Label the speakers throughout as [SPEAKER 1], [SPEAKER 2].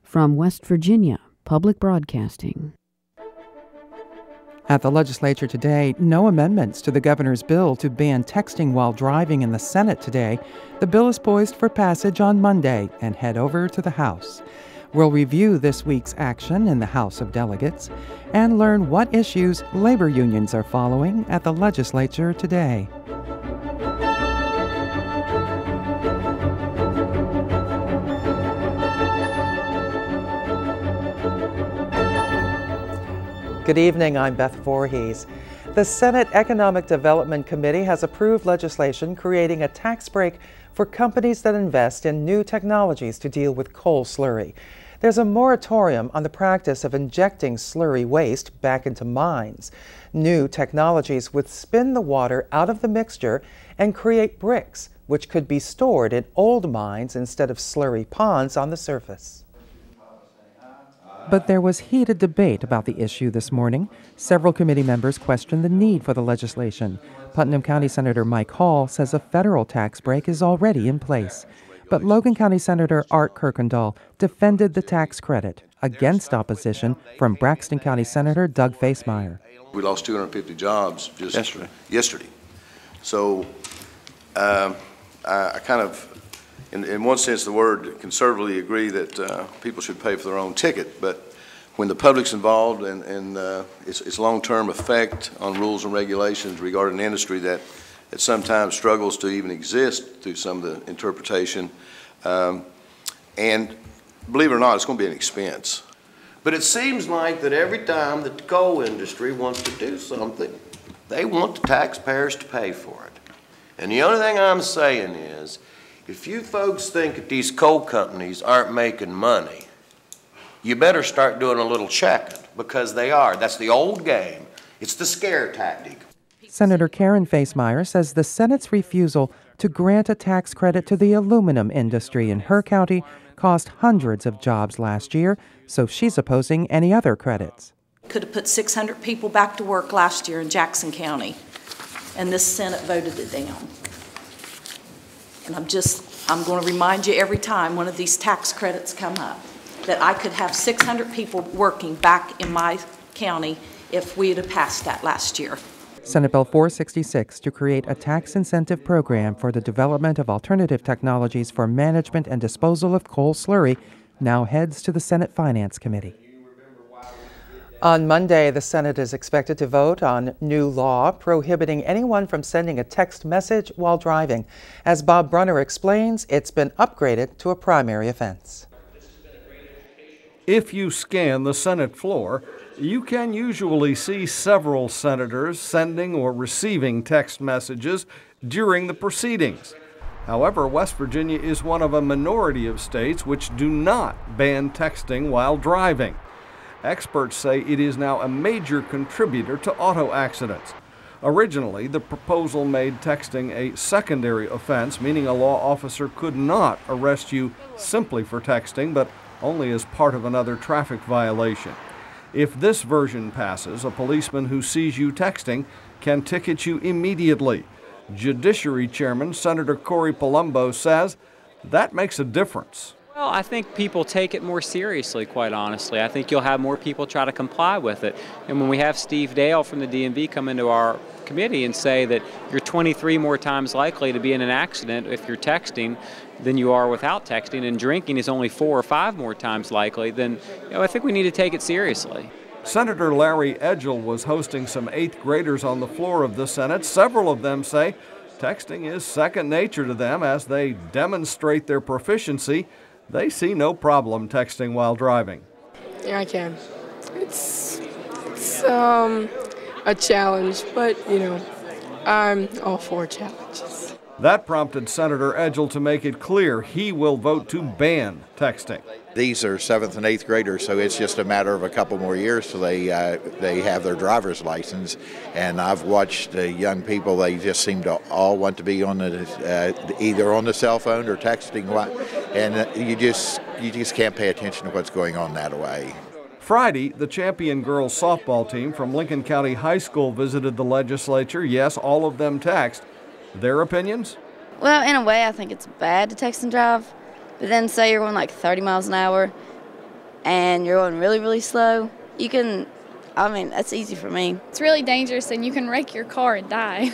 [SPEAKER 1] From West Virginia Public Broadcasting.
[SPEAKER 2] At the Legislature today, no amendments to the governor's bill to ban texting while driving in the Senate today. The bill is poised for passage on Monday and head over to the House. We'll review this week's action in the House of Delegates and learn what issues labor unions are following at the Legislature today. Good evening, I'm Beth Voorhees. The Senate Economic Development Committee has approved legislation creating a tax break for companies that invest in new technologies to deal with coal slurry. There's a moratorium on the practice of injecting slurry waste back into mines. New technologies would spin the water out of the mixture and create bricks, which could be stored in old mines instead of slurry ponds on the surface. But there was heated debate about the issue this morning. Several committee members questioned the need for the legislation. Putnam County Senator Mike Hall says a federal tax break is already in place. But Logan County Senator Art Kirkendall defended the tax credit against opposition from Braxton County Senator Doug Facemeyer.
[SPEAKER 3] We lost 250 jobs just yesterday. So I kind of, in one sense, the word conservatively agree that people should pay for their own ticket, but when the public's involved and its long-term effect on rules and regulations regarding an industry that sometimes struggles to even exist through some of the interpretation, and believe it or not, it's going to be an expense.
[SPEAKER 4] But it seems like that every time that the coal industry wants to do something, they want the taxpayers to pay for it. And the only thing I'm saying is, if you folks think that these coal companies aren't making money, you better start doing a little checking, because they are. That's the old game. It's the scare tactic.
[SPEAKER 2] Senator Karen Facemeyer says the Senate's refusal to grant a tax credit to the aluminum industry in her county cost hundreds of jobs last year, so she's opposing any other credits.
[SPEAKER 5] Could have put 600 people back to work last year in Jackson County, and this Senate voted it down. And I'm going to remind you every time one of these tax credits come up that I could have 600 people working back in my county if we had passed that last year.
[SPEAKER 2] Senate Bill 466 to create a tax incentive program for the development of alternative technologies for management and disposal of coal slurry now heads to the Senate Finance Committee. On Monday, the Senate is expected to vote on new law prohibiting anyone from sending a text message while driving. As Bob Brunner explains, it's been upgraded to a primary offense.
[SPEAKER 6] If you scan the Senate floor, you can usually see several senators sending or receiving text messages during the proceedings. However, West Virginia is one of a minority of states which do not ban texting while driving. Experts say it is now a major contributor to auto accidents. Originally, the proposal made texting a secondary offense, meaning a law officer could not arrest you simply for texting, but only as part of another traffic violation. If this version passes, a policeman who sees you texting can ticket you immediately. Judiciary Chairman Senator Corey Palumbo says that makes a difference.
[SPEAKER 7] Well, I think people take it more seriously, quite honestly. I think you'll have more people try to comply with it. And when we have Steve Dale from the DMV come into our committee and say that you're 23 more times likely to be in an accident if you're texting than you are without texting, and drinking is only 4 or 5 more times likely, then I think we need to take it seriously.
[SPEAKER 6] Senator Larry Edgell was hosting some 8th graders on the floor of the Senate. Several of them say texting is second nature to them as they demonstrate their proficiency. They see no problem texting while driving.
[SPEAKER 8] Yeah, I can. It's a challenge, but, I'm all for challenges.
[SPEAKER 6] That prompted Senator Edgell to make it clear he will vote to ban texting.
[SPEAKER 9] These are 7th and 8th graders, so it's just a matter of a couple more years till they have their driver's license. And I've watched young people; they just seem to all want to be on either on the cell phone or texting, and you just can't pay attention to what's going on that way.
[SPEAKER 6] Friday, the champion girls softball team from Lincoln County High School visited the legislature. Yes, all of them text. Their opinions?
[SPEAKER 10] Well, in a way, I think it's bad to text and drive. But then say you're going like 30 miles an hour, and you're going really, really slow, you can, I mean, that's easy for me.
[SPEAKER 11] It's really dangerous and you can wreck your car and die.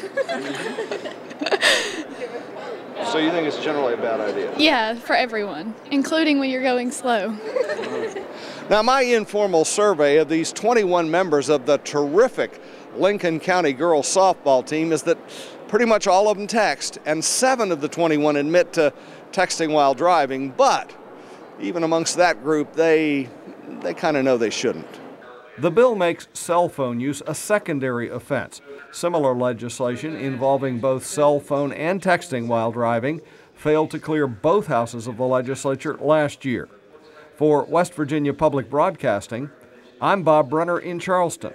[SPEAKER 6] So you think it's generally a bad idea?
[SPEAKER 11] Yeah, for everyone, including when you're going slow.
[SPEAKER 6] Now, my informal survey of these 21 members of the terrific Lincoln County girls softball team is that pretty much all of them text, and 7 of the 21 admit to texting while driving, but even amongst that group, they kind of know they shouldn't. The bill makes cell phone use a secondary offense. Similar legislation involving both cell phone and texting while driving failed to clear both houses of the legislature last year. For West Virginia Public Broadcasting, I'm Bob Brenner in Charleston.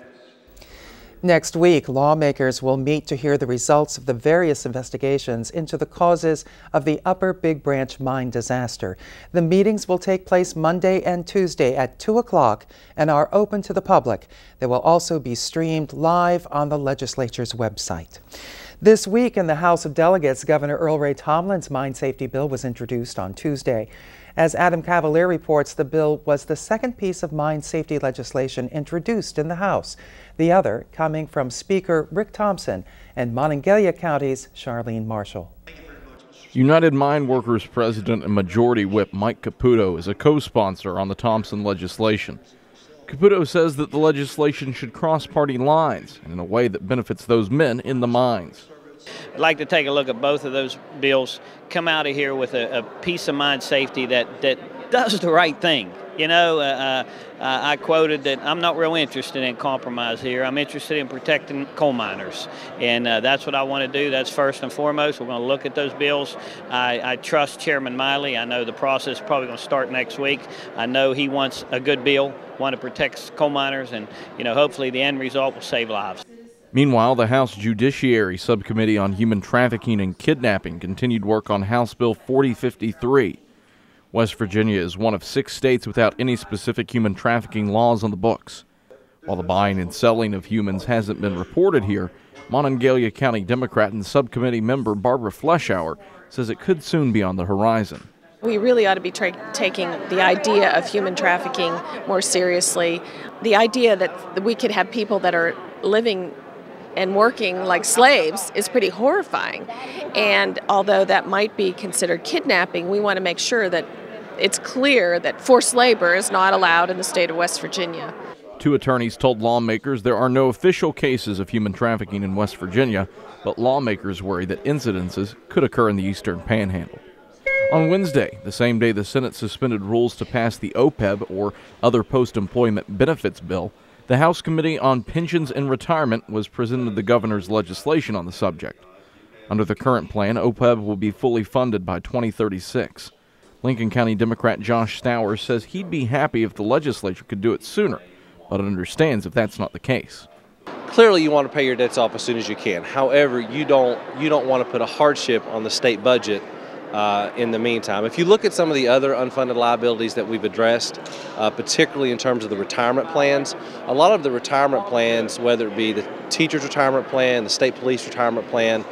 [SPEAKER 2] Next week, lawmakers will meet to hear the results of the various investigations into the causes of the Upper Big Branch mine disaster. The meetings will take place Monday and Tuesday at 2 o'clock and are open to the public. They will also be streamed live on the legislature's website. This week in the House of Delegates, Governor Earl Ray Tomlin's mine safety bill was introduced on Tuesday. As Adam Cavalier reports, the bill was the second piece of mine safety legislation introduced in the House, the other coming from Speaker Rick Thompson and Monongalia County's Charlene Marshall.
[SPEAKER 12] United Mine Workers President and Majority Whip Mike Caputo is a co-sponsor on the Thompson legislation. Caputo says that the legislation should cross party lines and in a way that benefits those men in the mines.
[SPEAKER 13] I'd like to take a look at both of those bills, come out of here with a piece of mine safety that does the right thing. You know, I quoted that I'm not real interested in compromise here. I'm interested in protecting coal miners, and that's what I want to do. That's first and foremost. We're going to look at those bills. I trust Chairman Miley. I know the process is probably going to start next week. I know he wants a good bill, one that protects coal miners, and, you know, hopefully the end result will save lives.
[SPEAKER 12] Meanwhile, the House Judiciary Subcommittee on Human Trafficking and Kidnapping continued work on House Bill 4053. West Virginia is one of 6 states without any specific human trafficking laws on the books. While the buying and selling of humans hasn't been reported here, Monongalia County Democrat and subcommittee member Barbara Fleschauer says it could soon be on the horizon.
[SPEAKER 14] We really ought to be taking the idea of human trafficking more seriously. The idea that we could have people that are living and working like slaves is pretty horrifying. And although that might be considered kidnapping, we want to make sure that it's clear that forced labor is not allowed in the state of West Virginia.
[SPEAKER 12] 2 attorneys told lawmakers there are no official cases of human trafficking in West Virginia, but lawmakers worry that incidences could occur in the Eastern Panhandle. On Wednesday, the same day the Senate suspended rules to pass the OPEB, or Other Post-Employment Benefits Bill, the House Committee on Pensions and Retirement was presented the governor's legislation on the subject. Under the current plan, OPEB will be fully funded by 2036. Lincoln County Democrat Josh Stowers says he'd be happy if the legislature could do it sooner, but understands if that's not the case.
[SPEAKER 15] Clearly you want to pay your debts off as soon as you can. However, you don't want to put a hardship on the state budget in the meantime. If you look at some of the other unfunded liabilities that we've addressed, particularly in terms of the retirement plans, a lot of the retirement plans, whether it be the teacher's retirement plan, the state police retirement plan,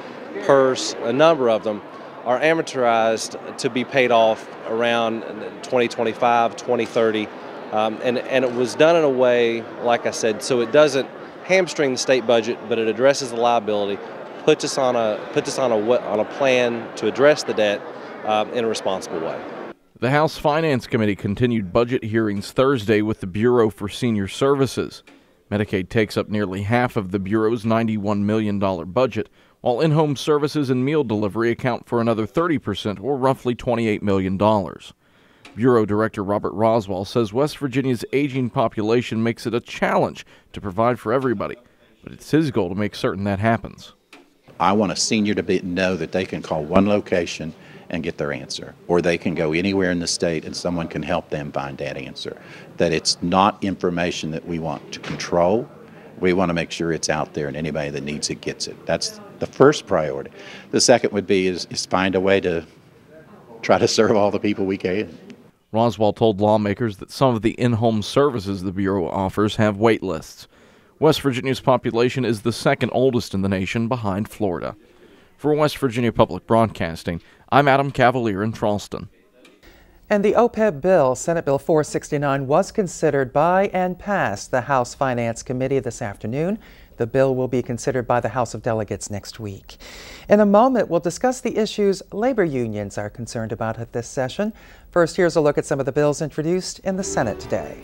[SPEAKER 15] PERS, a number of them, are amortized to be paid off around 2025, 2030, and it was done in a way, like I said, so it doesn't hamstring the state budget, but it addresses the liability, puts us on a plan to address the debt in a responsible way.
[SPEAKER 12] The House Finance Committee continued budget hearings Thursday with the Bureau for Senior Services. Medicaid takes up nearly half of the Bureau's $91 million budget, while in-home services and meal delivery account for another 30%, or roughly $28 million. Bureau Director Robert Roswell says West Virginia's aging population makes it a challenge to provide for everybody, but it's his goal to make certain that happens.
[SPEAKER 16] I want a senior to know that they can call one location and get their answer, or they can go anywhere in the state and someone can help them find that answer. That it's not information that we want to control. We want to make sure it's out there and anybody that needs it gets it. That's the first priority. The second would be is find a way to try to serve all the people we can.
[SPEAKER 12] Roswell told lawmakers that some of the in-home services the Bureau offers have wait lists. West Virginia's population is the second oldest in the nation, behind Florida. For West Virginia Public Broadcasting, I'm Adam Cavalier in Charleston.
[SPEAKER 2] And the OPEB bill, Senate Bill 469, was considered by and passed the House Finance Committee this afternoon. The bill will be considered by the House of Delegates next week. In a moment, we'll discuss the issues labor unions are concerned about at this session. First, here's a look at some of the bills introduced in the Senate today.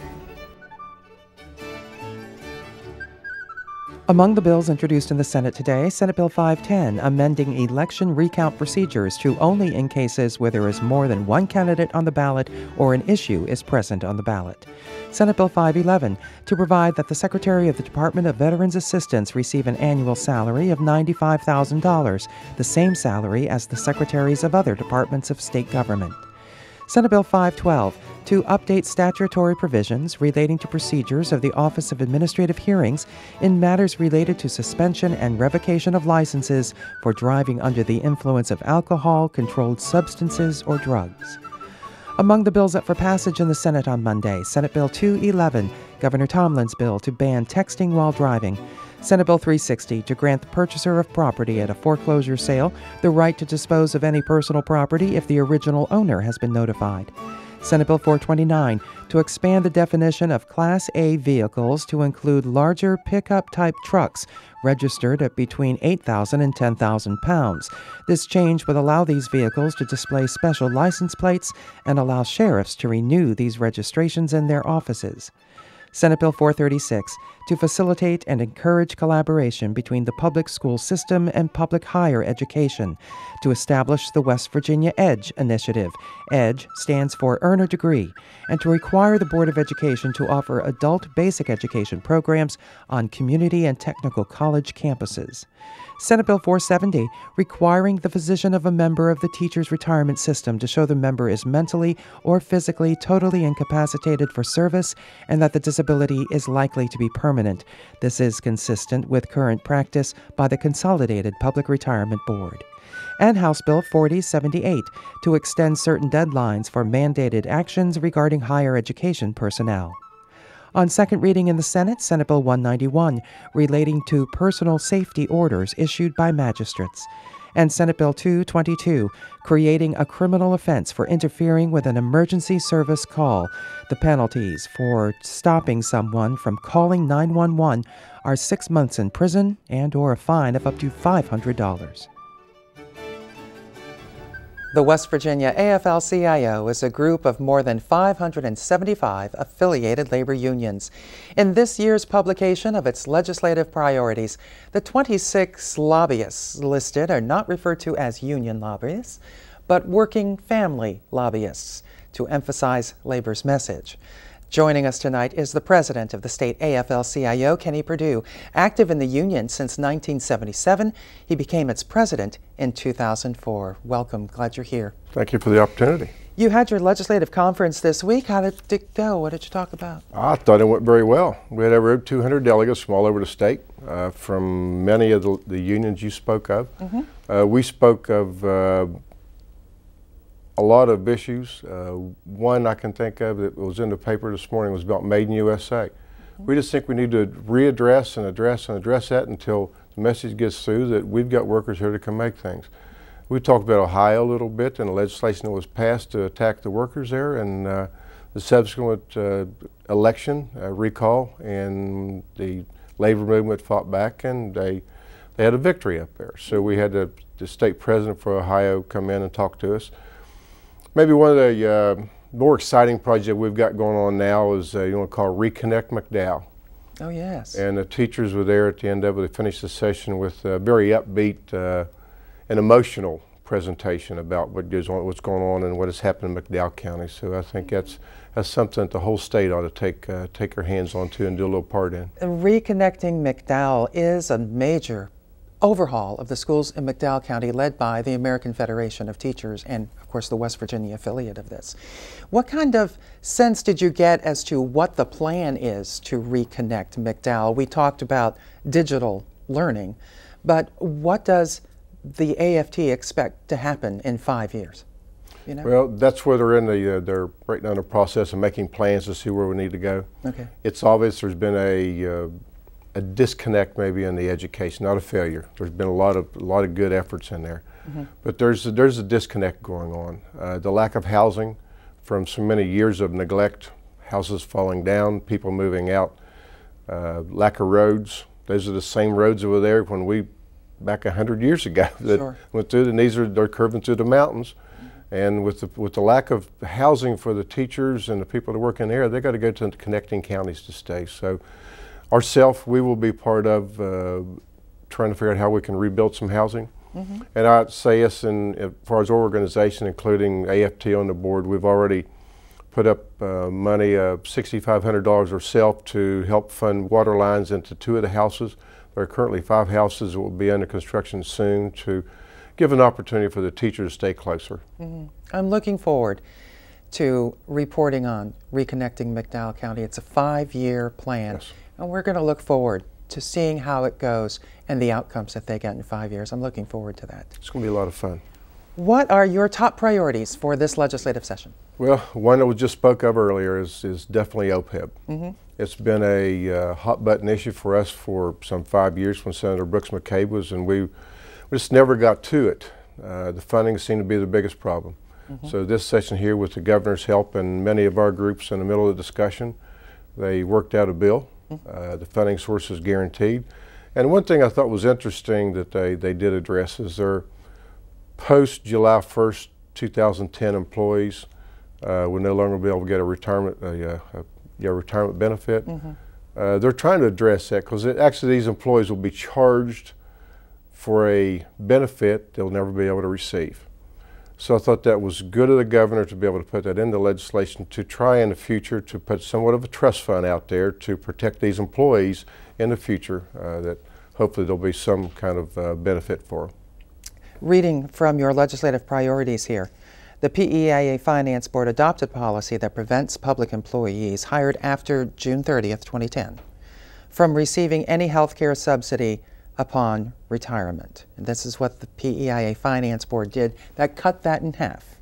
[SPEAKER 2] Among the bills introduced in the Senate today, Senate Bill 510, amending election recount procedures to only in cases where there is more than one candidate on the ballot or an issue is present on the ballot. Senate Bill 511, to provide that the Secretary of the Department of Veterans Assistance receive an annual salary of $95,000, the same salary as the secretaries of other departments of state government. Senate Bill 512, to update statutory provisions relating to procedures of the Office of Administrative Hearings in matters related to suspension and revocation of licenses for driving under the influence of alcohol, controlled substances, or drugs. Among the bills up for passage in the Senate on Monday, Senate Bill 211, Governor Tomlin's bill to ban texting while driving. Senate Bill 360, to grant the purchaser of property at a foreclosure sale the right to dispose of any personal property if the original owner has been notified. Senate Bill 429, to expand the definition of Class A vehicles to include larger pickup-type trucks registered at between 8,000 and 10,000 pounds. This change would allow these vehicles to display special license plates and allow sheriffs to renew these registrations in their offices. Senate Bill 436, to facilitate and encourage collaboration between the public school system and public higher education, to establish the West Virginia EDGE initiative. EDGE stands for Earn a Degree, and to require the Board of Education to offer adult basic education programs on community and technical college campuses. Senate Bill 470, requiring the physician of a member of the teacher's retirement system to show the member is mentally or physically totally incapacitated for service and that the disability is likely to be permanent. This is consistent with current practice by the Consolidated Public Retirement Board. And House Bill 4078, to extend certain deadlines for mandated actions regarding higher education personnel. On second reading in the Senate, Senate Bill 191, relating to personal safety orders issued by magistrates. And Senate Bill 222, creating a criminal offense for interfering with an emergency service call. The penalties for stopping someone from calling 911 are 6 months in prison and/or a fine of up to $500. The West Virginia AFLCIO is a group of more than 575 affiliated labor unions. In this year's publication of its legislative priorities, the 26 lobbyists listed are not referred to as union lobbyists, but working family lobbyists, to emphasize labor's message. Joining us tonight is the president of the state AFL-CIO, Kenny Perdue. Active in the union since 1977, he became its president in 2004. Welcome, glad you're here.
[SPEAKER 17] Thank you for the opportunity.
[SPEAKER 2] You had your legislative conference this week. How did it go? What did you talk about?
[SPEAKER 17] I thought it went very well. We had over 200 delegates from all over the state, from many of the unions you spoke of. We spoke of a lot of issues. One I can think of that was in the paper this morning was about Made in USA. We just think we need to readdress and address that until the message gets through that we've got workers here to come make things. We talked about Ohio a little bit and the legislation that was passed to attack the workers there, and the subsequent election recall, and the labor movement fought back and they had a victory up there. So we had the state president for Ohio come in and talk to us. Maybe one of the more exciting projects we've got going on now is called Reconnect McDowell.
[SPEAKER 2] Oh, yes.
[SPEAKER 17] And the teachers were there at the end of it. They finished the session with a very upbeat and emotional presentation about what's going on and what has happened in McDowell County. So I think that's something that the whole state ought to take their hands on to and do a little part in.
[SPEAKER 2] Reconnecting McDowell is a major overhaul of the schools in McDowell County led by the American Federation of Teachers and, of course, the West Virginia affiliate of this. What kind of sense did you get as to what the plan is to reconnect McDowell? We talked about digital learning, but what does the AFT expect to happen in 5 years? You know?
[SPEAKER 17] Well, that's where they're in they're right now in the process of making plans to see where we need to go.
[SPEAKER 2] Okay.
[SPEAKER 17] It's obvious there's been a disconnect maybe in the education, not a failure. There's been a lot of good efforts in there, but there's a disconnect going on. The lack of housing from so many years of neglect, houses falling down, people moving out, lack of roads. Those are the same roads over there when we, back 100 years ago, that went through, and they're curving through the mountains. And with the lack of housing for the teachers and the people that work in there, they got to go to the connecting counties to stay. So we will be part of trying to figure out how we can rebuild some housing. And I'd say us, as far as our organization, including AFT on the board, we've already put up money, $6,500 ourselves to help fund water lines into 2 of the houses. There are currently 5 houses that will be under construction soon to give an opportunity for the teacher to stay closer.
[SPEAKER 2] I'm looking forward to reporting on reconnecting McDowell County. It's a 5-year plan, and we're going to look forward to seeing how it goes and the outcomes that they get in 5 years. I'm looking forward to that.
[SPEAKER 17] It's going to be a lot of fun.
[SPEAKER 2] What are your top priorities for this legislative session?
[SPEAKER 17] Well, one that we just spoke of earlier is definitely OPEB. It's been a hot button issue for us for some 5 years when Senator Brooks McCabe was, and we just never got to it. The funding seemed to be the biggest problem. So this session here, with the governor's help and many of our groups in the middle of the discussion, they worked out a bill. The funding source is guaranteed. And one thing I thought was interesting that they did address is their post-July 1st, 2010 employees will no longer be able to get a retirement benefit. They're trying to address that because actually these employees will be charged for a benefit they'll never be able to receive. So I thought that was good of the governor to be able to put that into legislation to try in the future to put somewhat of a trust fund out there to protect these employees in the future, that hopefully there'll be some kind of benefit for them.
[SPEAKER 2] Reading from your legislative priorities here, the PEIA Finance Board adopted policy that prevents public employees hired after June 30th, 2010 from receiving any health care subsidy upon retirement. And this is what the PEIA Finance Board did that cut that in half.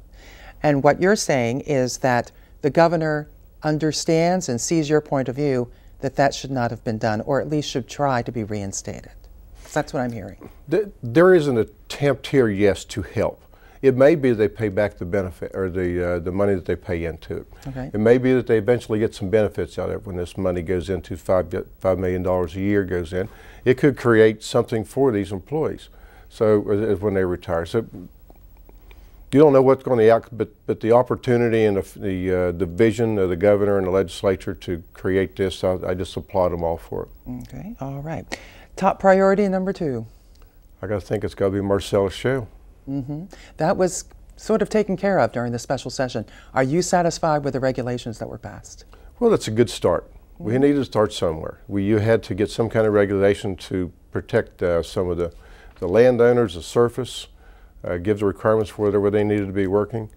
[SPEAKER 2] And what you're saying is that the governor understands and sees your point of view that that should not have been done, or at least should try to be reinstated. That's what I'm hearing.
[SPEAKER 17] There is an attempt here, yes, to help. It may be they pay back the benefit or the money that they pay into it. It may be that they eventually get some benefits out of it when this money goes into $5 million a year goes in. It could create something for these employees. So when they retire. So you don't know what's going to happen, but the opportunity and the vision of the governor and the legislature to create this, I just applaud them all for it.
[SPEAKER 2] Okay, all right. Top priority number 2.
[SPEAKER 17] I got to think it's got to be Marcellus Shale.
[SPEAKER 2] That was sort of taken care of during the special session. Are you satisfied with the regulations that were passed?
[SPEAKER 17] Well, that's a good start. We needed to start somewhere. You had to get some kind of regulation to protect some of the landowners, the surface, give the requirements for where they needed to be working.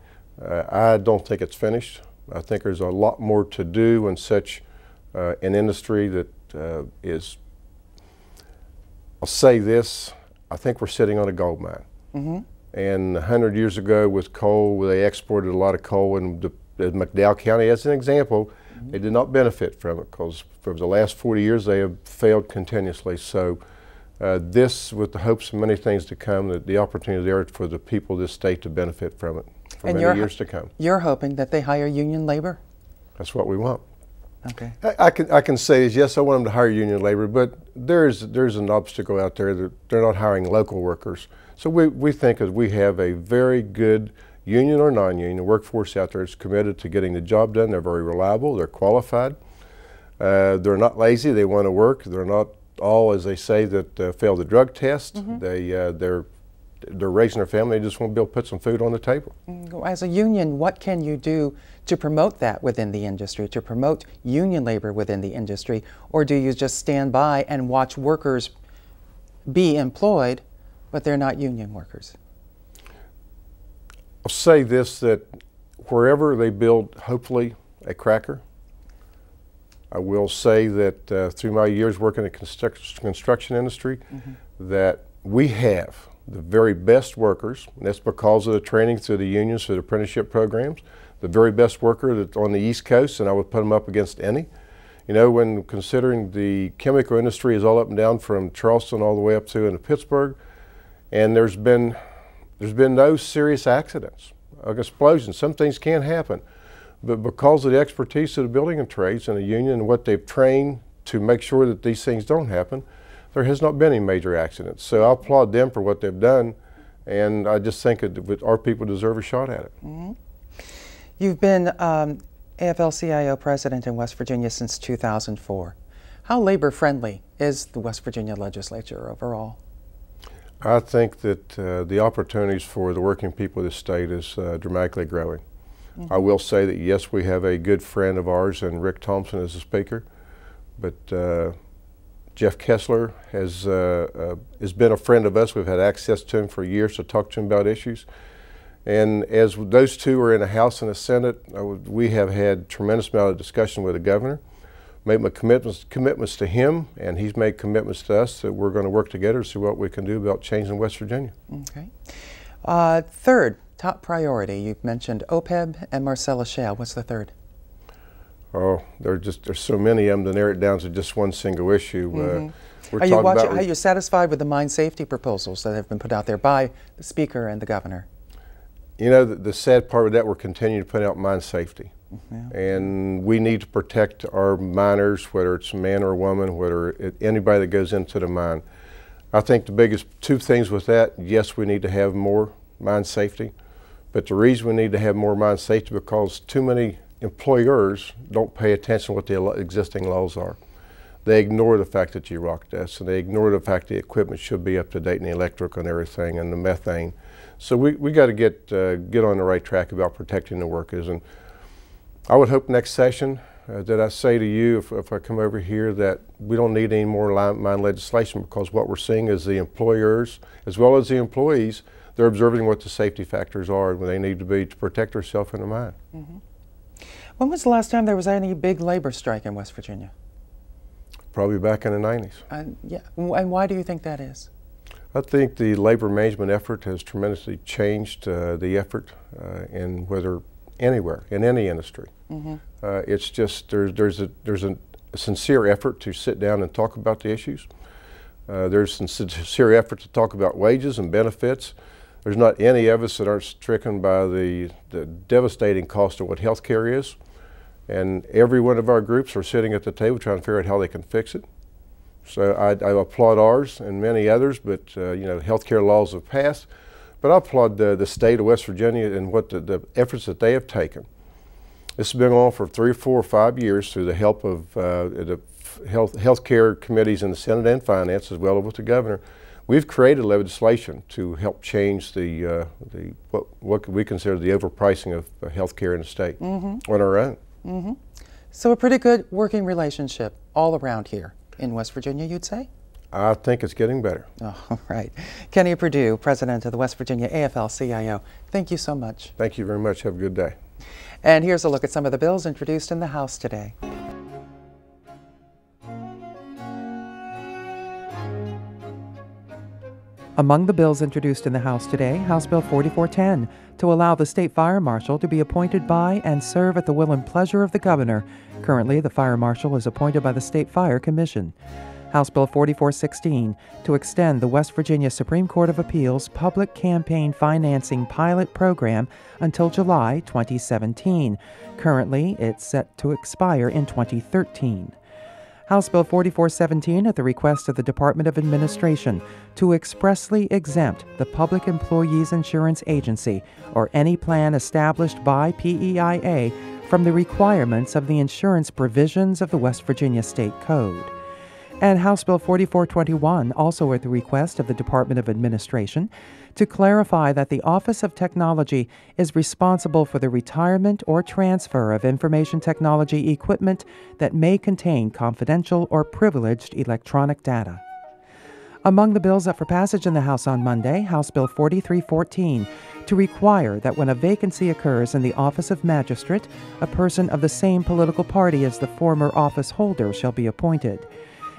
[SPEAKER 17] I don't think it's finished. I think there's a lot more to do in such an industry that is, I'll say this, I think we're sitting on a gold mine. And 100 years ago with coal, they exported a lot of coal, and McDowell County, as an example, they did not benefit from it because for the last 40 years they have failed continuously. So this, with the hopes of many things to come, the opportunity there for the people of this state to benefit from it for many years to come.
[SPEAKER 2] You're hoping that they hire union labor?
[SPEAKER 17] That's what we want.
[SPEAKER 2] Okay.
[SPEAKER 17] I can say is yes, I want them to hire union labor, but there's an obstacle out there that they're not hiring local workers. So we think that we have a very good union or non-union workforce out there that's committed to getting the job done. They're very reliable, they're qualified, they're not lazy, they want to work, they're not all, as they say, that fail the drug test. They're raising their family, they just want to be able to put some food on the table.
[SPEAKER 2] As a union, what can you do to promote that within the industry, to promote union labor within the industry, or do you just stand by and watch workers be employed, but they're not union workers?
[SPEAKER 17] I'll say this, that wherever they build, hopefully, a cracker, I will say that through my years working in the construction industry, that we have the very best workers, and that's because of the training through the unions, through the apprenticeship programs, the very best worker that's on the East Coast, and I would put them up against any. You know, when considering the chemical industry is all up and down from Charleston all the way up to into Pittsburgh, and there's been no serious accidents, like explosions. Some things can happen, But because of the expertise of the building and trades and the union and what they've trained to make sure that these things don't happen, there has not been any major accidents. So I applaud them for what they've done, and I just think that our people deserve a shot at it.
[SPEAKER 2] Mm-hmm. You've been AFLCIO president in West Virginia since 2004. How labor-friendly is the West Virginia legislature overall?
[SPEAKER 17] I think that the opportunities for the working people of the state is dramatically growing. Mm-hmm. I will say that yes, we have a good friend of ours and Rick Thompson as a speaker, but Jeff Kessler has been a friend of us. We've had access to him for years to talk to him about issues. And as those two are in the House and the Senate, we have had tremendous amount of discussion with the governor, made my commitments to him, and he's made commitments to us that we're going to work together to see what we can do about changing West Virginia.
[SPEAKER 2] Okay. Third top priority, you've mentioned OPEB and Marcellus Shale. What's the third?
[SPEAKER 17] Oh, there's so many of them to narrow it down to just one single issue.
[SPEAKER 2] Mm-hmm. Are you satisfied with the mine safety proposals that have been put out there by the Speaker and the Governor?
[SPEAKER 17] You know, the sad part of that, we're continuing to put out mine safety. Mm-hmm. And we need to protect our miners, whether it's a man or a woman, whether anybody that goes into the mine. I think the biggest two things with that, yes, we need to have more mine safety, but the reason we need to have more mine safety is because too many employers don't pay attention to what the existing laws are. They ignore the fact that you rock dust, and they ignore the fact the equipment should be up to date and the electrical and everything and the methane. So we got to get on the right track about protecting the workers. And I would hope next session that I say to you, if I come over here, that we don't need any more mine legislation, because what we're seeing is the employers as well as the employees, they're observing what the safety factors are when they need to be to protect themselves in the mine.
[SPEAKER 2] Mm-hmm. When was the last time there was any big labor strike in West Virginia?
[SPEAKER 17] Probably back in the 90s.
[SPEAKER 2] Yeah, and why do you think that is?
[SPEAKER 17] I think the labor management effort has tremendously changed the effort in anywhere, in any industry. Mm-hmm. It's just there's a sincere effort to sit down and talk about the issues. There's some sincere effort to talk about wages and benefits. There's not any of us that aren't stricken by the devastating cost of what health care is. And every one of our groups are sitting at the table trying to figure out how they can fix it. So I applaud ours and many others, but you know, healthcare laws have passed. But I applaud the state of West Virginia and what the efforts that they have taken. This has been on for 3, 4, 5 years through the help of the healthcare committees in the Senate and Finance, as well as with the governor. We've created legislation to help change what we consider the overpricing of healthcare in the state on our own. Mm-hmm.
[SPEAKER 2] So a pretty good working relationship all around here in West Virginia, you'd say?
[SPEAKER 17] I think it's getting better.
[SPEAKER 2] Oh, all right. Kenny Perdue, president of the West Virginia AFL-CIO. Thank you so much.
[SPEAKER 17] Thank you very much. Have a good day.
[SPEAKER 2] And here's a look at some of the bills introduced in the House today. Among the bills introduced in the House today, House Bill 4410, to allow the state fire marshal to be appointed by and serve at the will and pleasure of the governor. Currently, the fire marshal is appointed by the State Fire Commission. House Bill 4416, to extend the West Virginia Supreme Court of Appeals Public Campaign Financing Pilot Program until July 2017. Currently, it's set to expire in 2013. House Bill 4417, at the request of the Department of Administration, to expressly exempt the Public Employees Insurance Agency or any plan established by PEIA from the requirements of the insurance provisions of the West Virginia State Code. And House Bill 4421, also at the request of the Department of Administration, to clarify that the Office of Technology is responsible for the retirement or transfer of information technology equipment that may contain confidential or privileged electronic data. Among the bills up for passage in the House on Monday, House Bill 4314, to require that when a vacancy occurs in the office of magistrate, a person of the same political party as the former office holder shall be appointed.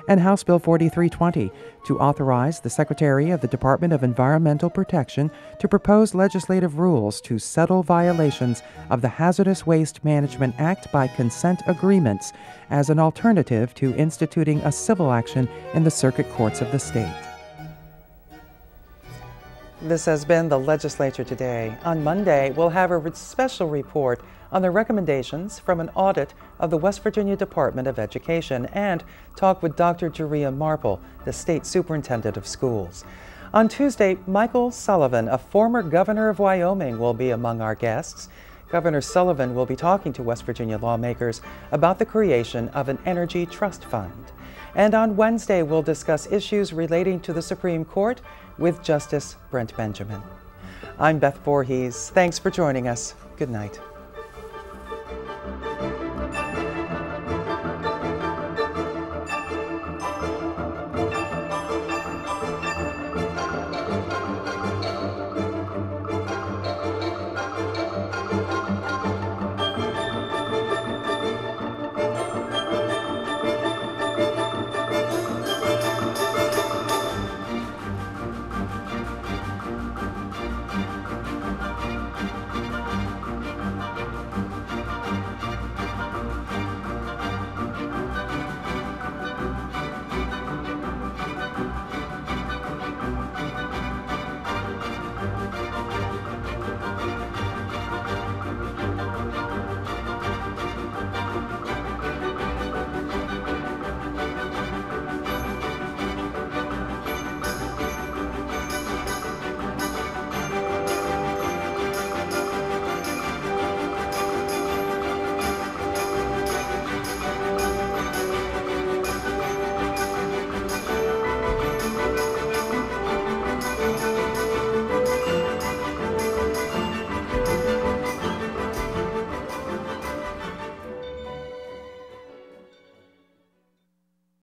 [SPEAKER 2] And House Bill 4320, to authorize the Secretary of the Department of Environmental Protection to propose legislative rules to settle violations of the Hazardous Waste Management Act by consent agreements as an alternative to instituting a civil action in the circuit courts of the state. This has been the Legislature Today. On Monday, we'll have a special report on the recommendations from an audit of the West Virginia Department of Education and talk with Dr. Jeria Marple, the State Superintendent of Schools. On Tuesday, Michael Sullivan, a former governor of Wyoming, will be among our guests. Governor Sullivan will be talking to West Virginia lawmakers about the creation of an energy trust fund. And on Wednesday, we'll discuss issues relating to the Supreme Court with Justice Brent Benjamin. I'm Beth Voorhees. Thanks for joining us. Good night.